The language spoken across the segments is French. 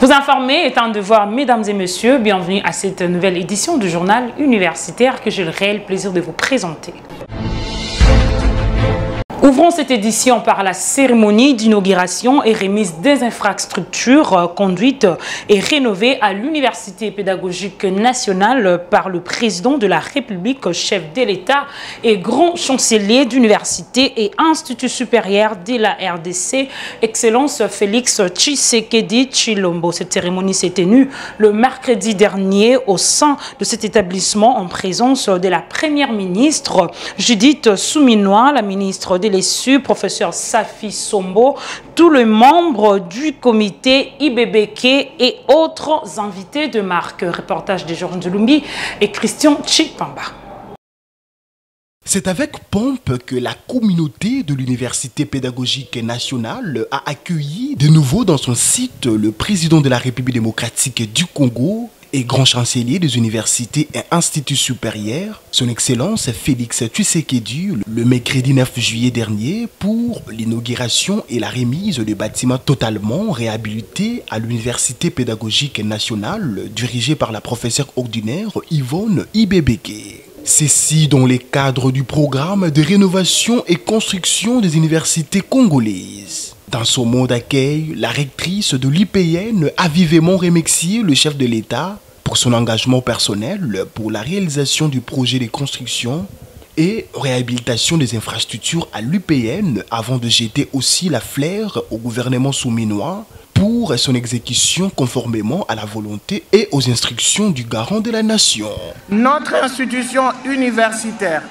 Vous informer est un devoir, mesdames et messieurs. Bienvenue à cette nouvelle édition du journal universitaire que j'ai le réel plaisir de vous présenter. Ouvrons cette édition par la cérémonie d'inauguration et remise des infrastructures conduites et rénovées à l'Université pédagogique nationale par le président de la République, chef de l'État et grand chancelier d'université et institut supérieur de la RDC, Excellence Félix Tshisekedi Tshilombo. Cette cérémonie s'est tenue le mercredi dernier au sein de cet établissement en présence de la première ministre Judith Suminwa, la ministre de professeur Safi Sombo, tous les membres du comité IBBK et autres invités de marque. Reportage de Georges Lumbi et Christian Chipamba. C'est avec pompe que la communauté de l'Université pédagogique nationale a accueilli de nouveau dans son site le président de la République démocratique du Congo et grand chancelier des universités et instituts supérieurs, son Excellence Félix Tshisekedi, le mercredi 9 juillet dernier, pour l'inauguration et la remise de bâtiments totalement réhabilités à l'Université pédagogique nationale, dirigée par la professeure ordinaire Yvonne Ibebeke. Ceci dans les cadres du programme de rénovation et construction des universités congolaises. Dans son mot d'accueil, la rectrice de l'IPN a vivement remercié le chef de l'État pour son engagement personnel pour la réalisation du projet de construction et réhabilitation des infrastructures à l'UPN avant de jeter aussi la fleur au gouvernement souminois pour son exécution conformément à la volonté et aux instructions du garant de la nation. Notre institution universitaire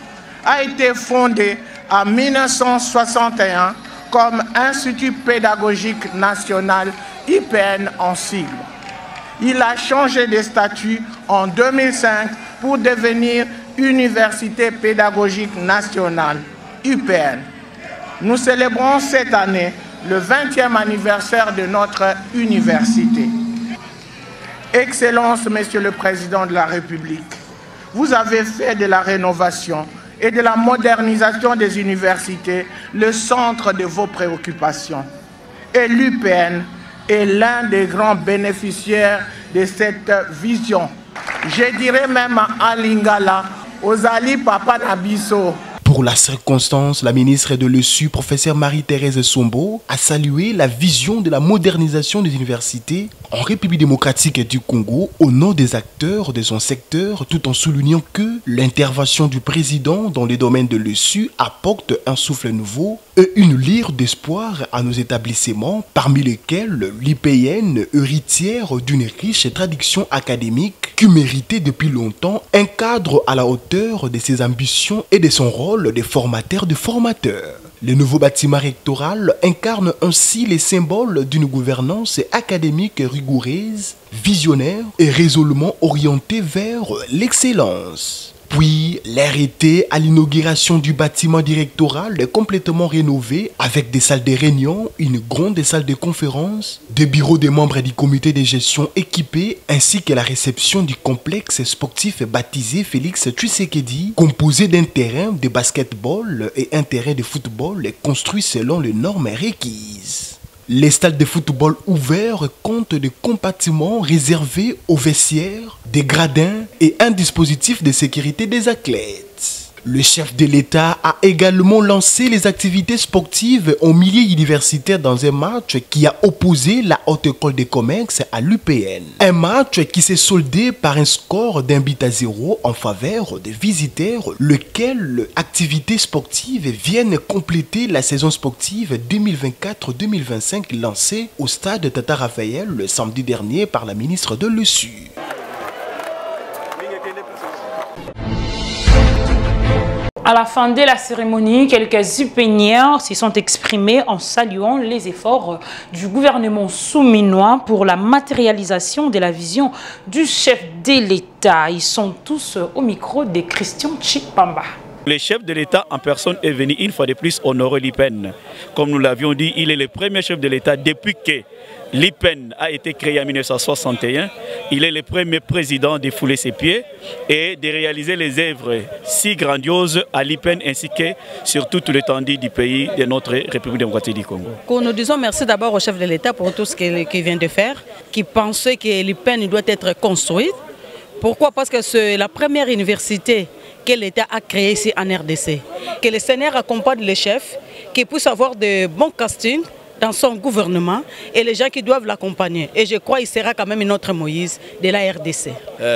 a été fondée en 1961 comme Institut pédagogique national, IPN en sigle. Il a changé de statut en 2005 pour devenir Université pédagogique nationale, UPN. Nous célébrons cette année le 20e anniversaire de notre université. Excellence, Monsieur le Président de la République, vous avez fait de la rénovation et de la modernisation des universités le centre de vos préoccupations. Et l'UPN est l'un des grands bénéficiaires de cette vision. Je dirais même à Lingala, aux Ali Papa Nabiso. Pour la circonstance, la ministre de l'ESU, professeure Marie-Thérèse Sombo, a salué la vision de la modernisation des universités en République démocratique du Congo au nom des acteurs de son secteur, tout en soulignant que l'intervention du président dans les domaines de l'ESU apporte un souffle nouveau et une lyre d'espoir à nos établissements, parmi lesquels l'IPN, héritière d'une riche tradition académique qui méritait depuis longtemps un cadre à la hauteur de ses ambitions et de son rôle de formateur de formateurs. Le nouveau bâtiment rectoral incarne ainsi les symboles d'une gouvernance académique rigoureuse, visionnaire et résolument orientée vers l'excellence. Puis, l'air était à l'inauguration du bâtiment directoral complètement rénové avec des salles de réunion, une grande salle de conférence, des bureaux des membres du comité de gestion équipés ainsi que la réception du complexe sportif baptisé Félix Tshisekedi, composé d'un terrain de basketball et un terrain de football construit selon les normes requises. Les stades de football ouverts comptent de compartiments réservés aux vestiaires, des gradins et un dispositif de sécurité des athlètes. Le chef de l'État a également lancé les activités sportives en milieu universitaire dans un match qui a opposé la Haute École de Commerce à l'UPN. Un match qui s'est soldé par un score d'1-0 en faveur des visiteurs, lequel activités sportives viennent compléter la saison sportive 2024-2025 lancée au stade Tata Raphaël le samedi dernier par la ministre de l'ESU. À la fin de la cérémonie, quelques upénières se sont exprimés en saluant les efforts du gouvernement souminois pour la matérialisation de la vision du chef de l'État. Ils sont tous au micro de Christian Chipamba. Le chef de l'État en personne est venu une fois de plus honorer l'IPEN. Comme nous l'avions dit, il est le premier chef de l'État depuis que l'IPEN a été créé en 1961. Il est le premier président de fouler ses pieds et de réaliser les œuvres si grandioses à l'IPEN ainsi que sur toute l'étendue du pays de notre République démocratique du Congo. Nous disons merci d'abord au chef de l'État pour tout ce qu'il vient de faire, qui pensait que l'IPEN doit être construite. Pourquoi? Parce que c'est la première université que l'État a créée ici en RDC. Que le Seigneur accompagne les chefs, qu'ils puissent avoir de bons castings dans son gouvernement et les gens qui doivent l'accompagner. Et je crois qu'il sera quand même notre Moïse de la RDC.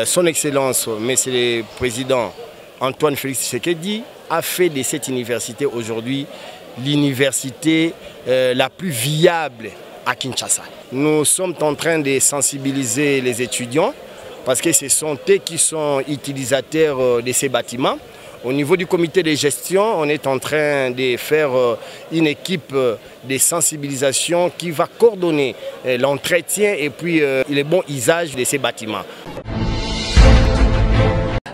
Son Excellence, Monsieur le Président Antoine Félix Tshisekedi, a fait de cette université aujourd'hui l'université la plus viable à Kinshasa. Nous sommes en train de sensibiliser les étudiants parce que ce sont eux qui sont utilisateurs de ces bâtiments. Au niveau du comité de gestion, on est en train de faire une équipe de sensibilisation qui va coordonner l'entretien et puis le bon usage de ces bâtiments.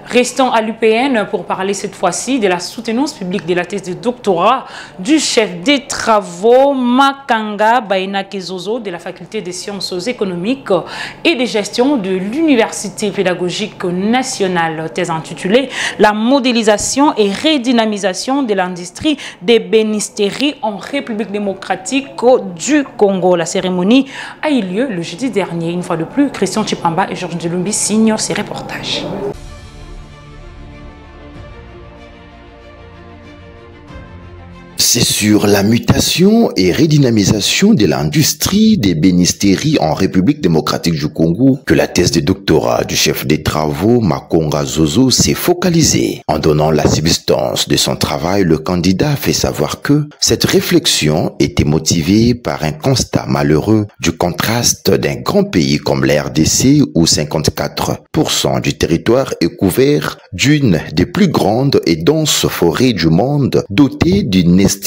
Restons à l'UPN pour parler cette fois-ci de la soutenance publique de la thèse de doctorat du chef des travaux Makanga Bainake Zozo de la faculté des sciences économiques et de gestion de l'Université pédagogique nationale. Thèse intitulée « La modélisation et redynamisation de l'industrie des bénisteries en République démocratique du Congo ». La cérémonie a eu lieu le jeudi dernier. Une fois de plus, Christian Chipamba et Georges Delumbi signent ces reportages. C'est sur la mutation et redynamisation de l'industrie des bénisteries en République démocratique du Congo que la thèse de doctorat du chef des travaux Makanga Zozo s'est focalisée. En donnant la substance de son travail, le candidat fait savoir que cette réflexion était motivée par un constat malheureux du contraste d'un grand pays comme la RDC où 54% du territoire est couvert d'une des plus grandes et denses forêts du monde dotée d'une estimable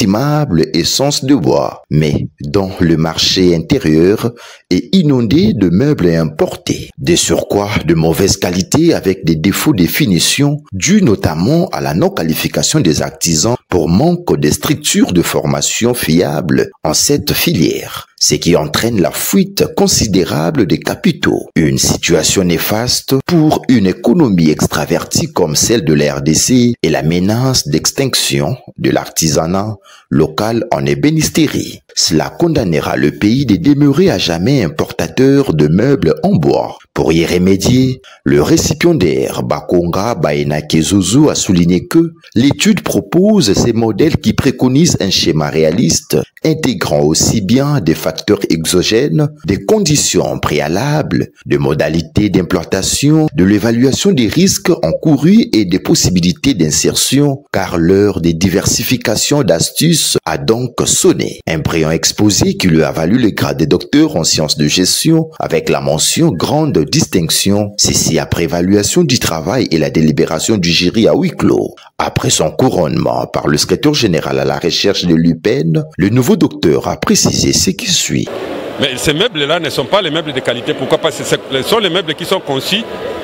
essence de bois, mais dont le marché intérieur est inondé de meubles importés. Des surcroît de mauvaise qualité avec des défauts de finition dus notamment à la non-qualification des artisans pour manque de structures de formation fiables en cette filière, ce qui entraîne la fuite considérable des capitaux. Une situation néfaste pour une économie extravertie comme celle de la RDC et la menace d'extinction de l'artisanat local en ébénisterie. Cela condamnera le pays de demeurer à jamais importateur de meubles en bois. Pour y remédier, le récipiendaire Bakonga Bainake Zozo a souligné que l'étude propose ces modèles qui préconisent un schéma réaliste intégrant aussi bien des facteurs exogènes, des conditions préalables, des modalités d'implantation, de l'évaluation des risques encourus et des possibilités d'insertion, car l'heure des diversifications d'astuces a donc sonné. Un brillant exposé qui lui a valu le grade de docteur en sciences de gestion avec la mention grande distinction, ceci après évaluation du travail et la délibération du jury à huis clos. Après son couronnement par le secrétaire général à la recherche de l'UPEN, le nouveau docteur a précisé ce qui suit. Mais ces meubles-là ne sont pas les meubles de qualité. Pourquoi? Parce que ce sont les meubles qui sont conçus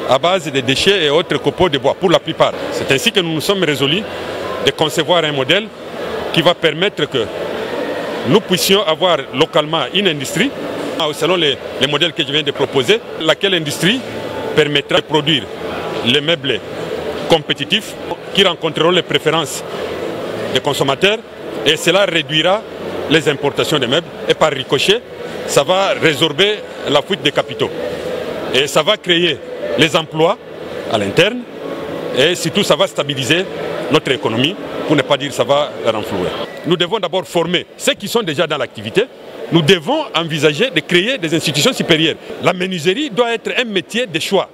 à base de déchets et autres copeaux de bois, pour la plupart. C'est ainsi que nous nous sommes résolus de concevoir un modèle qui va permettre que nous puissions avoir localement une industrie, selon les modèles que je viens de proposer, laquelle industrie permettra de produire les meubles compétitifs qui rencontreront les préférences des consommateurs et cela réduira les importations de meubles et par ricochet, ça va résorber la fuite des capitaux et ça va créer les emplois à l'interne et surtout ça va stabiliser notre économie, pour ne pas dire ça va la renflouer. Nous devons d'abord former ceux qui sont déjà dans l'activité. Nous devons envisager de créer des institutions supérieures. La menuiserie doit être un métier de choix.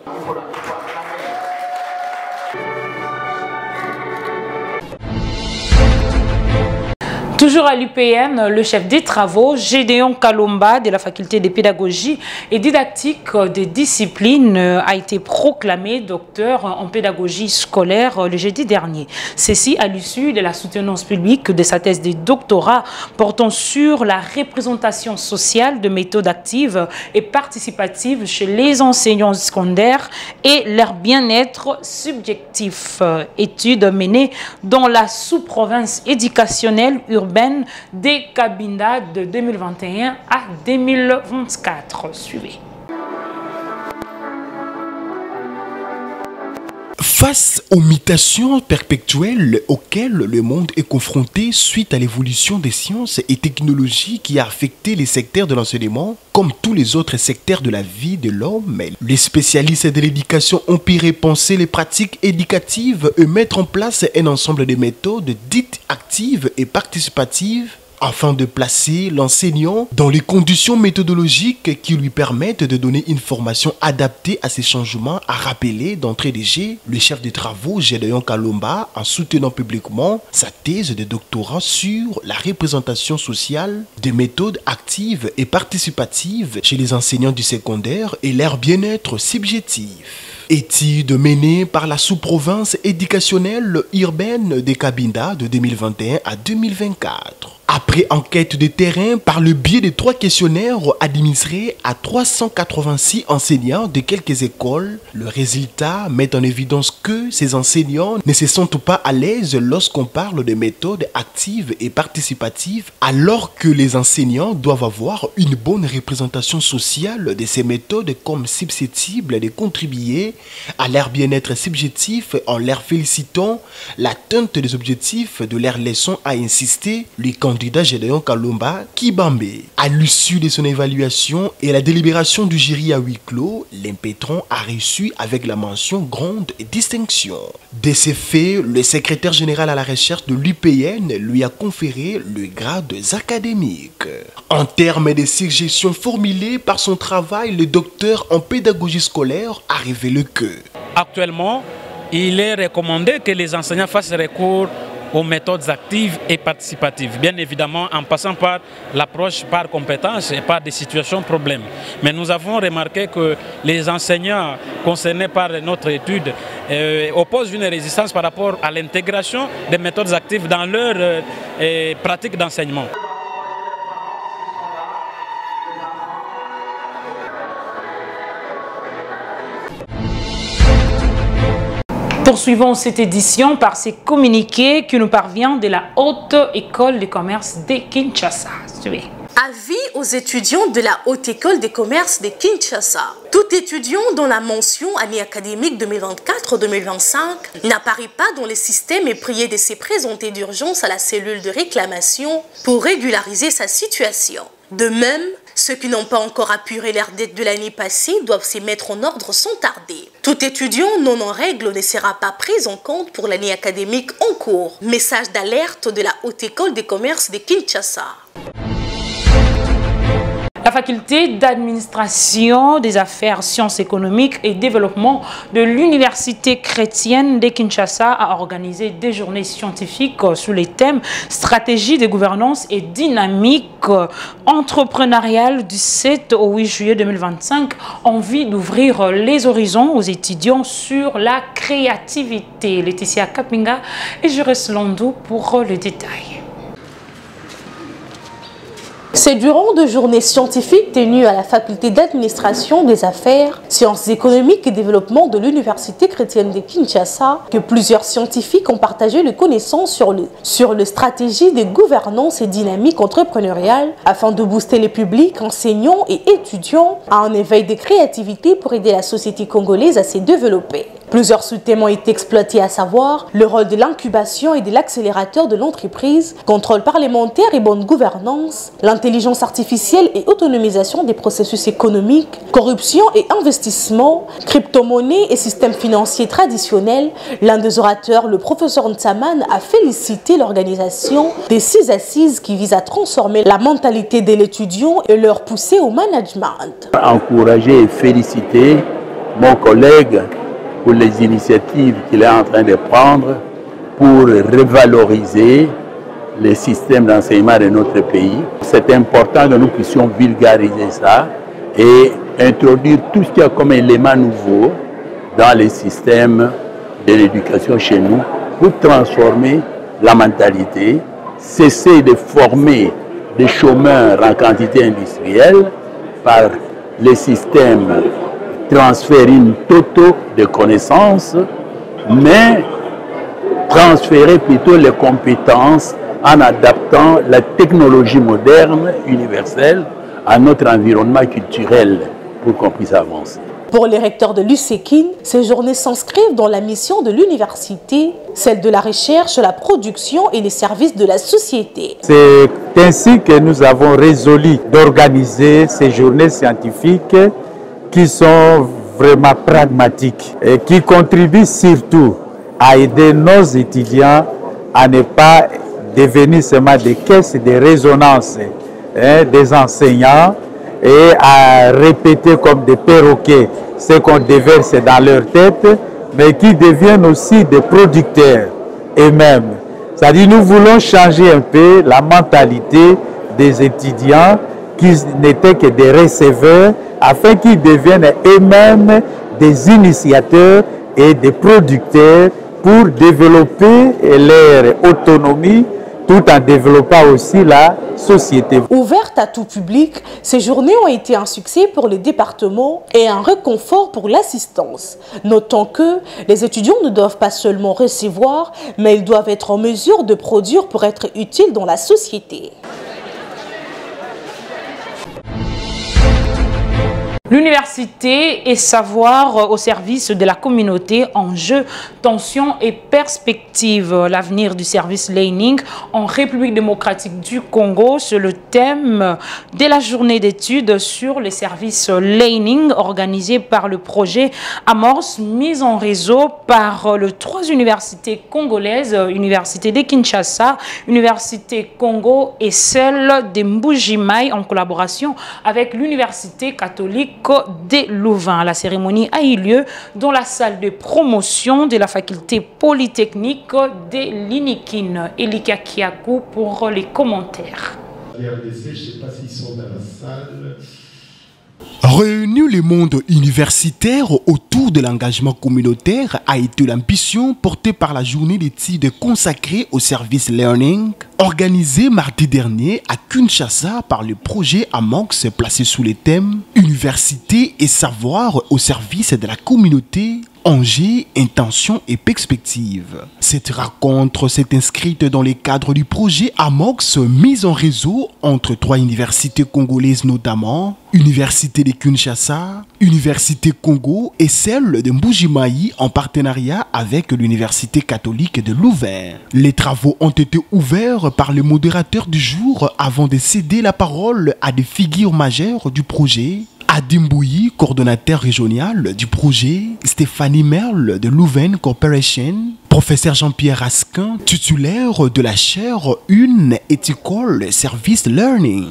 Toujours à l'UPN, le chef des travaux, Gédéon Kalomba, de la faculté de pédagogie et didactique des disciplines, a été proclamé docteur en pédagogie scolaire le jeudi dernier. Ceci à l'issue de la soutenance publique de sa thèse de doctorat portant sur la représentation sociale de méthodes actives et participatives chez les enseignants secondaires et leur bien-être subjectif. Étude menée dans la sous-province éducationnelle urbaine des Cabinda de 2021 à 2024. Suivez. Face aux mutations perpétuelles auxquelles le monde est confronté suite à l'évolution des sciences et technologies qui a affecté les secteurs de l'enseignement, comme tous les autres secteurs de la vie de l'homme, les spécialistes de l'éducation ont pu repenser les pratiques éducatives et mettre en place un ensemble de méthodes dites actives et participatives afin de placer l'enseignant dans les conditions méthodologiques qui lui permettent de donner une formation adaptée à ces changements, a rappelé d'entrée de jeu le chef de travaux Gédéon Kalomba en soutenant publiquement sa thèse de doctorat sur la représentation sociale des méthodes actives et participatives chez les enseignants du secondaire et leur bien-être subjectif. Étude menée par la sous-province éducationnelle urbaine des Cabinda de 2021 à 2024. Après enquête de terrain par le biais de 3 questionnaires administrés à 386 enseignants de quelques écoles, le résultat met en évidence que ces enseignants ne se sentent pas à l'aise lorsqu'on parle de méthodes actives et participatives, alors que les enseignants doivent avoir une bonne représentation sociale de ces méthodes comme susceptibles de contribuer à leur bien-être subjectif en leur félicitant l'atteinte des objectifs de leurs leçons, a insisté le candidat Gédéon Kalomba Kibambe. À l'issue de son évaluation et la délibération du jury à huis clos, l'impétron a reçu avec la mention grande distinction. De ces faits, le secrétaire général à la recherche de l'UPN lui a conféré le grade académique. En termes de suggestions formulées par son travail, le docteur en pédagogie scolaire a révélé que actuellement, il est recommandé que les enseignants fassent recours aux méthodes actives et participatives, bien évidemment en passant par l'approche par compétence et par des situations problèmes. Mais nous avons remarqué que les enseignants concernés par notre étude opposent une résistance par rapport à l'intégration des méthodes actives dans leur pratique d'enseignement. Poursuivons cette édition par ces communiqués qui nous parvient de la Haute École de Commerce de Kinshasa. Avis aux étudiants de la Haute École de Commerce de Kinshasa. Tout étudiant dont la mention année académique 2024-2025 n'apparaît pas dans le système est prié de se présenter d'urgence à la cellule de réclamation pour régulariser sa situation. De même, ceux qui n'ont pas encore apuré leur dette de l'année passée doivent se mettre en ordre sans tarder. Tout étudiant non en règle ne sera pas pris en compte pour l'année académique en cours. Message d'alerte de la Haute École de Commerce de Kinshasa. La faculté d'administration des affaires, sciences économiques et développement de l'université chrétienne de Kinshasa a organisé des journées scientifiques sous les thèmes stratégie de gouvernance et dynamique entrepreneuriale du 7 au 8 juillet 2025, envie d'ouvrir les horizons aux étudiants sur la créativité. Laetitia Kapinga et Juris Landou pour le détail. C'est durant 2 journées scientifiques tenues à la faculté d'administration des affaires, sciences économiques et développement de l'université chrétienne de Kinshasa que plusieurs scientifiques ont partagé les connaissances sur le stratégie de gouvernance et dynamique entrepreneuriale afin de booster les publics, enseignants et étudiants à un éveil de créativité pour aider la société congolaise à se développer. Plusieurs sous-thèmes ont été exploités, à savoir le rôle de l'incubation et de l'accélérateur de l'entreprise, contrôle parlementaire et bonne gouvernance, l'intelligence artificielle et autonomisation des processus économiques, corruption et investissement, crypto-monnaie et système financier traditionnel. L'un des orateurs, le professeur Ntsaman, a félicité l'organisation des 6 assises qui visent à transformer la mentalité de l'étudiant et leur pousser au management. Encourager et féliciter mon collègue pour les initiatives qu'il est en train de prendre pour revaloriser les systèmes d'enseignement de notre pays. C'est important que nous puissions vulgariser ça et introduire tout ce qu'il y a comme élément nouveau dans les systèmes de l'éducation chez nous pour transformer la mentalité, cesser de former des chômeurs en quantité industrielle par les systèmes transférés totaux de connaissances, mais transférer plutôt les compétences en adaptant la technologie moderne, universelle, à notre environnement culturel pour qu'on puisse avancer. Pour les recteurs de l'USEKIN, ces journées s'inscrivent dans la mission de l'université, celle de la recherche, la production et les services de la société. C'est ainsi que nous avons résolu d'organiser ces journées scientifiques qui sont vraiment pragmatiques et qui contribuent surtout à aider nos étudiants à ne pas devenir seulement des caisses de résonance des enseignants et à répéter comme des perroquets ce qu'on déverse dans leur tête, mais qui deviennent aussi des producteurs eux-mêmes. C'est-à-dire nous voulons changer un peu la mentalité des étudiants qui n'étaient que des receveurs, afin qu'ils deviennent eux-mêmes des initiateurs et des producteurs pour développer leur autonomie tout en développant aussi la société. Ouvertes à tout public, ces journées ont été un succès pour les départements et un réconfort pour l'assistance. Notons que les étudiants ne doivent pas seulement recevoir, mais ils doivent être en mesure de produire pour être utiles dans la société. L'université et savoir au service de la communauté, enjeux, tensions et perspectives. L'avenir du service learning en République démocratique du Congo, c'est le thème de la journée d'études sur les services learning organisée par le projet Amorce, mise en réseau par les 3 universités congolaises, Université de Kinshasa, Université Congo et celle de Mbuji-Mayi en collaboration avec l'Université catholique de Louvain. La cérémonie a eu lieu dans la salle de promotion de la faculté polytechnique de l'INIKIN. Elika Kiakou pour les commentaires. Je ne sais pas s'ils sont dans la salle. Réunir le monde universitaire autour de l'engagement communautaire a été l'ambition portée par la journée d'études consacrée au service learning, organisée mardi dernier à Kinshasa par le projet Amorce placé sous les thèmes Université et savoir au service de la communauté, enjeux, intentions et perspectives. Cette rencontre s'est inscrite dans le cadre du projet Amorce mise en réseau entre 3 universités congolaises notamment, Université de Kinshasa, Université Congo et celle de Mbuji-Mayi en partenariat avec l'Université catholique de Louvain. Les travaux ont été ouverts par le modérateur du jour avant de céder la parole à des figures majeures du projet. Adim Bouyi, coordonnateur régional du projet, Stéphanie Merle de Louvain Corporation, professeur Jean-Pierre Asquin, titulaire de la chaire 1 Ethical Service Learning.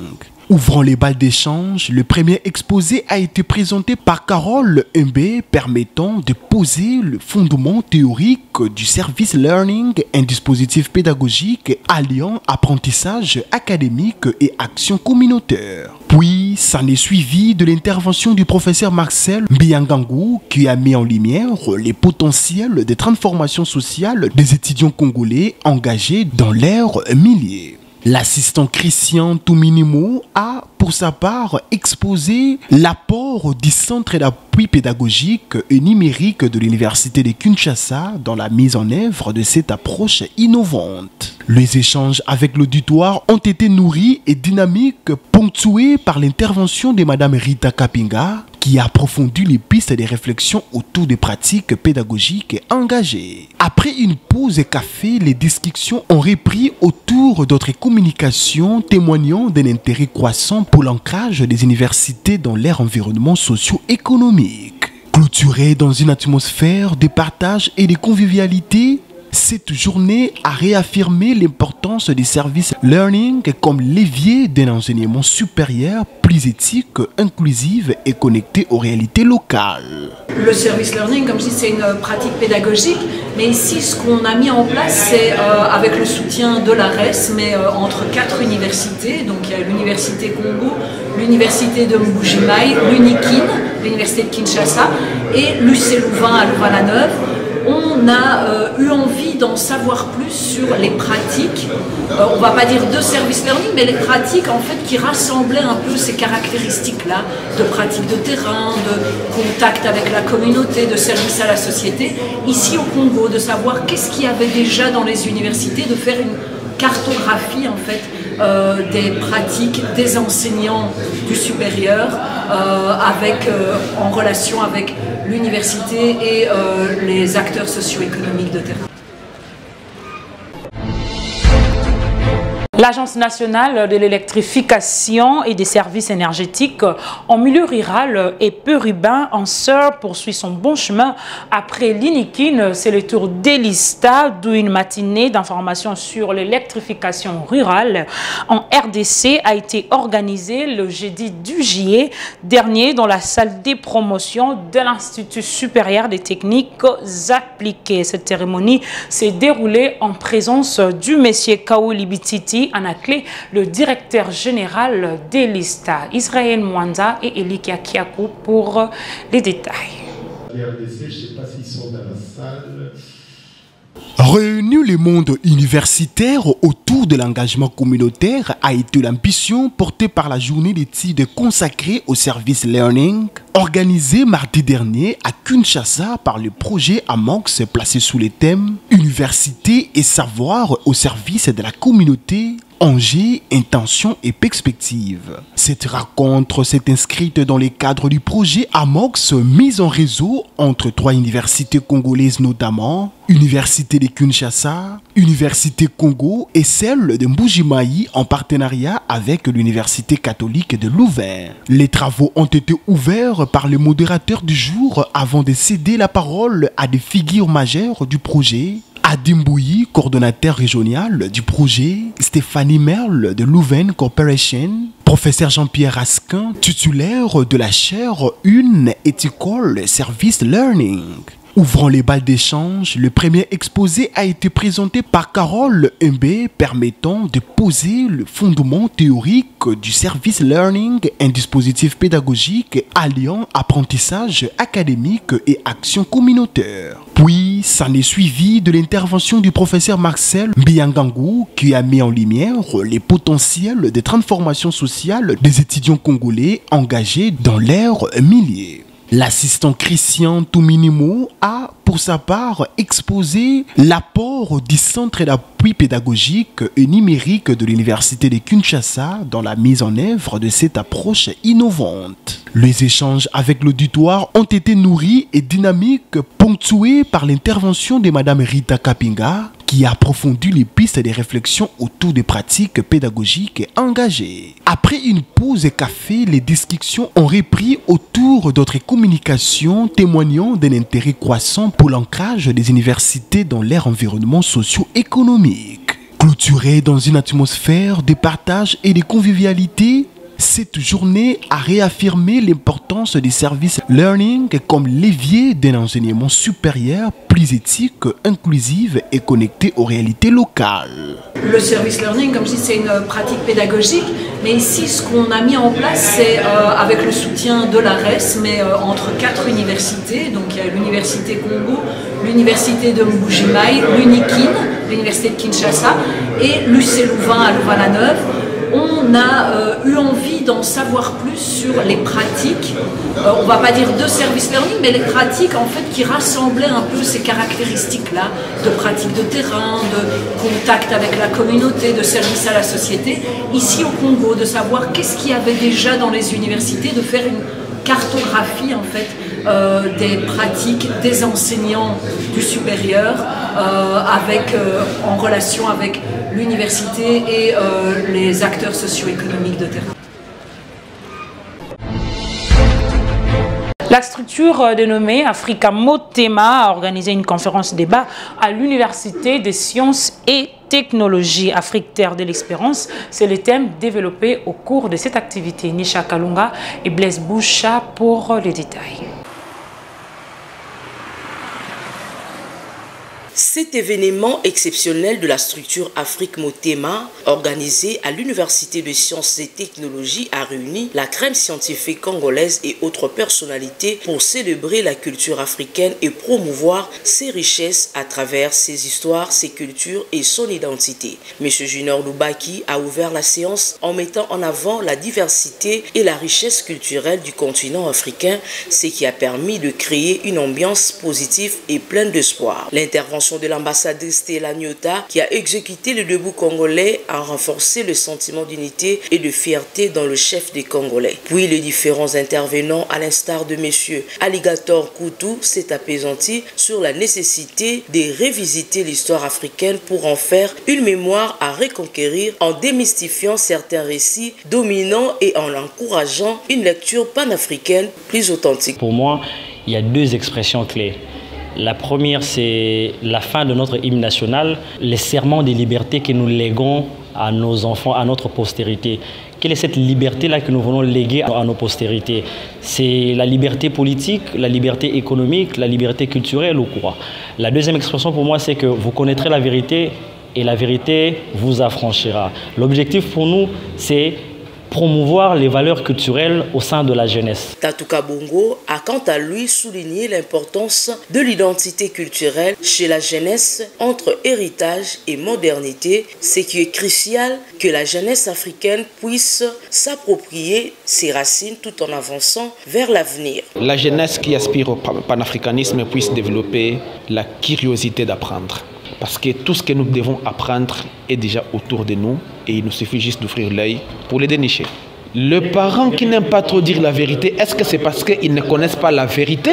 Ouvrant les balles d'échange, le premier exposé a été présenté par Carole Mbé, permettant de poser le fondement théorique du service learning, un dispositif pédagogique alliant apprentissage académique et action communautaire. Puis, s'en est suivi de l'intervention du professeur Marcel Mbiangangou qui a mis en lumière les potentiels de transformation sociale des étudiants congolais engagés dans l'ère millier. L'assistant Christian Touminimo a, pour sa part, exposé l'apport du centre d'appui pédagogique et numérique de l'Université de Kinshasa dans la mise en œuvre de cette approche innovante. Les échanges avec l'auditoire ont été nourris et dynamiques, ponctués par l'intervention de Madame Rita Kapinga, qui a approfondi les pistes de réflexion autour des pratiques pédagogiques engagées. Après une pause café, les discussions ont repris autour d'autres communications témoignant d'un intérêt croissant pour l'ancrage des universités dans leur environnement socio-économique. Clôturé dans une atmosphère de partage et de convivialité, Cette journée a réaffirmé l'importance des services learning comme levier d'un enseignement supérieur plus éthique, inclusif et connecté aux réalités locales. Le service learning, comme je dis, c'est une pratique pédagogique, mais ici ce qu'on a mis en place, c'est avec le soutien de l'ARES, mais entre 4 universités. Donc il y a l'université Congo, l'université de Mbuji-Mayi, l'UNIKIN, l'université de Kinshasa et l'UC Louvain à Louvain-la-Neuve. On a eu envie d'en savoir plus sur les pratiques, on ne va pas dire de service learning, mais les pratiques en fait qui rassemblaient un peu ces caractéristiques-là, de pratiques de terrain, de contact avec la communauté, de service à la société, ici au Congo, de savoir qu'est-ce qu'il y avait déjà dans les universités, de faire une cartographie en fait des pratiques des enseignants du supérieur en relation avec l'université et les acteurs socio-économiques de terrain. L'Agence nationale de l'électrification et des services énergétiques en milieu rural et périurbain en Sœur poursuit son bon chemin. Après l'INIKIN, c'est le tour d'Elista, d'où une matinée d'information sur l'électrification rurale en RDC a été organisée le jeudi 10 juillet dernier dans la salle des promotions de l'Institut supérieur des techniques appliquées. Cette cérémonie s'est déroulée en présence du monsieur Kaouli Bititi, Anaclé, le directeur général d'Elista, Israël Mwanza et Elikia Kiakou pour les détails. RDC, je ne sais pas s'ils sont dans la salle. Réunir le monde universitaire autour de l'engagement communautaire a été l'ambition portée par la journée d'études consacrée au service learning, organisée mardi dernier à Kinshasa par le projet AMOX placé sous les thèmes Université et savoir au service de la communauté, enjeux, intentions et perspectives. Cette rencontre s'est inscrite dans le cadre du projet AMOX mis en réseau entre 3 universités congolaises notamment, Université de Kinshasa, Université Congo et celle de Mbuji-Mayi en partenariat avec l'Université catholique de Louvain. Les travaux ont été ouverts par le modérateur du jour avant de céder la parole à des figures majeures du projet. Adim Bouyi, coordonnateur régional du projet, Stéphanie Merle de Louvain Corporation, professeur Jean-Pierre Asquin, titulaire de la chaire 1 Ethical Service Learning. Ouvrant les balles d'échange, le premier exposé a été présenté par Carole Mbé, permettant de poser le fondement théorique du service learning, un dispositif pédagogique alliant apprentissage académique et action communautaire. Puis, s'en est suivi de l'intervention du professeur Marcel Mbiangangou qui a mis en lumière les potentiels de transformation sociale des étudiants congolais engagés dans l'ère milieu. L'assistant Christian Touminimo a, pour sa part, exposé l'apport du Centre d'appui pédagogique et numérique de l'Université de Kinshasa dans la mise en œuvre de cette approche innovante. Les échanges avec l'auditoire ont été nourris et dynamiques, ponctués par l'intervention de Mme Rita Kapinga, qui a approfondi les pistes de réflexion autour des pratiques pédagogiques engagées. Après une pause café, les discussions ont repris autour d'autres communications témoignant d'un intérêt croissant pour l'ancrage des universités dans leur environnement socio-économique. Clôturée dans une atmosphère de partage et de convivialité, cette journée a réaffirmé l'importance des services learning comme levier d'un enseignement supérieur plus éthique, inclusif et connecté aux réalités locales. Le service learning, comme je dis, c'est une pratique pédagogique, mais ici ce qu'on a mis en place, c'est avec le soutien de l'ARES, mais entre 4 universités. Donc il y a l'université Congo, l'université de Mbuji-Mayi, l'UNIKIN, l'université de Kinshasa et l'UC Louvain à Louvain-la-Neuve. On a eu envie d'en savoir plus sur les pratiques, on ne va pas dire de service learning, mais les pratiques en fait qui rassemblaient un peu ces caractéristiques-là, de pratiques de terrain, de contact avec la communauté, de service à la société, ici au Congo, de savoir qu'est-ce qu'il y avait déjà dans les universités, de faire une cartographie en fait des pratiques des enseignants du supérieur en relation avec l'université et les acteurs socio-économiques de terrain. La structure dénommée Africa Motema a organisé une conférence débat à l'Université des sciences et technologies Afrique Terre de l'Espérance. C'est le thème développé au cours de cette activité. Nisha Kalunga et Blaise Boucha pour les détails. Cet événement exceptionnel de la structure Afrique Motema, organisé à l'Université de sciences et technologies, a réuni la crème scientifique congolaise et autres personnalités pour célébrer la culture africaine et promouvoir ses richesses à travers ses histoires, ses cultures et son identité. M. Junior Loubaki a ouvert la séance en mettant en avant la diversité et la richesse culturelle du continent africain, ce qui a permis de créer une ambiance positive et pleine d'espoir. L'intervention de l'ambassadrice Stella Nyota, qui a exécuté le debout congolais, a renforcé le sentiment d'unité et de fierté dans le chef des Congolais. Puis les différents intervenants, à l'instar de M. Alligator Koutou, s'est apaisanti sur la nécessité de revisiter l'histoire africaine pour en faire une mémoire à reconquérir en démystifiant certains récits dominants et en encourageant une lecture panafricaine plus authentique. Pour moi, il y a deux expressions clés. La première, c'est la fin de notre hymne national, les serments de liberté que nous léguons à nos enfants, à notre postérité. Quelle est cette liberté-là que nous voulons léguer à nos postérités? C'est la liberté politique, la liberté économique, la liberté culturelle ou quoi? La deuxième expression pour moi, c'est que vous connaîtrez la vérité et la vérité vous affranchira. L'objectif pour nous, c'est promouvoir les valeurs culturelles au sein de la jeunesse. Tatouka Bongo a quant à lui souligné l'importance de l'identité culturelle chez la jeunesse entre héritage et modernité, ce qui est crucial que la jeunesse africaine puisse s'approprier ses racines tout en avançant vers l'avenir. La jeunesse qui aspire au panafricanisme puisse développer la curiosité d'apprendre. Parce que tout ce que nous devons apprendre est déjà autour de nous et il nous suffit juste d'ouvrir l'œil pour les dénicher. Le parent qui n'aime pas trop dire la vérité, est-ce que c'est parce qu'ils ne connaissent pas la vérité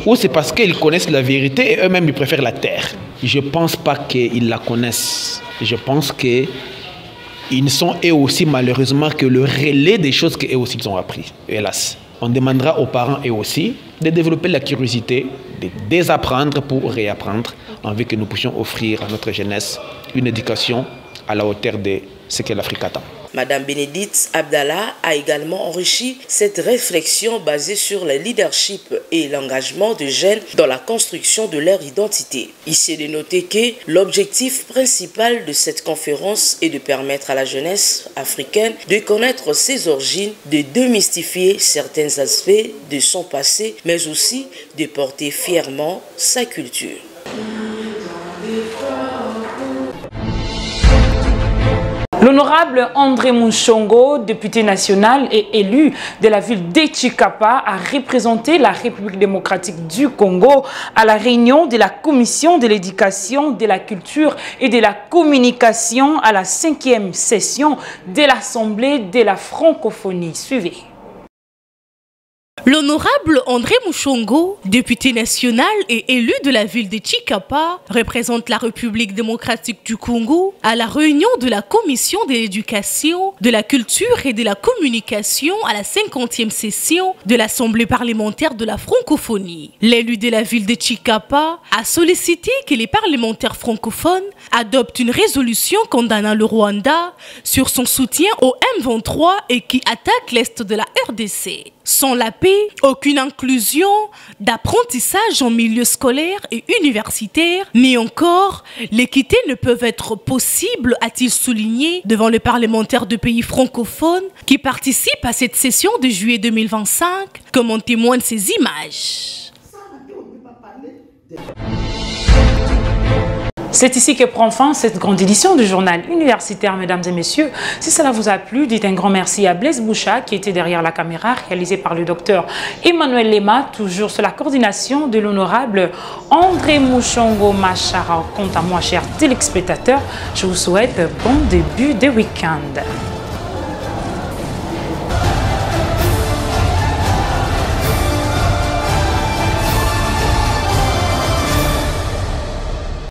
ou c'est parce qu'ils connaissent la vérité et eux-mêmes ils préfèrent la taire? Je ne pense pas qu'ils la connaissent. Je pense qu'ils ne sont eux aussi malheureusement que le relais des choses qu'eux aussi ils ont appris. Hélas. On demandera aux parents eux aussi de développer la curiosité, de désapprendre pour réapprendre, en vue que nous puissions offrir à notre jeunesse une éducation à la hauteur de ce que l'Afrique attend. Madame Bénédicte Abdallah a également enrichi cette réflexion basée sur le leadership et l'engagement des jeunes dans la construction de leur identité. Ici est de noter que l'objectif principal de cette conférence est de permettre à la jeunesse africaine de connaître ses origines, de démystifier certains aspects de son passé, mais aussi de porter fièrement sa culture. L'honorable André Mouchongo, député national et élu de la ville d'Echikapa, a représenté la République démocratique du Congo à la réunion de la Commission de l'éducation, de la culture et de la communication à la 5e session de l'Assemblée de la francophonie. Suivez. L'honorable André Mouchongo, député national et élu de la ville de Chikapa, représente la République démocratique du Congo à la réunion de la Commission de l'éducation, de la culture et de la communication à la 50e session de l'Assemblée parlementaire de la francophonie. L'élu de la ville de Chikapa a sollicité que les parlementaires francophones adoptent une résolution condamnant le Rwanda sur son soutien au M23 et qui attaque l'Est de la RDC. Sans la paix, aucune inclusion d'apprentissage en milieu scolaire et universitaire, ni encore l'équité ne peuvent être possibles, a-t-il souligné devant les parlementaires de pays francophones qui participent à cette session de juillet 2025, comme en témoignent ces images. C'est ici que prend fin cette grande édition du journal universitaire, mesdames et messieurs. Si cela vous a plu, dites un grand merci à Blaise Boucha qui était derrière la caméra, réalisée par le docteur Emmanuel Lema, toujours sous la coordination de l'honorable André Mouchongo Machara. Quant à moi, chers téléspectateurs, je vous souhaite bon début de week-end.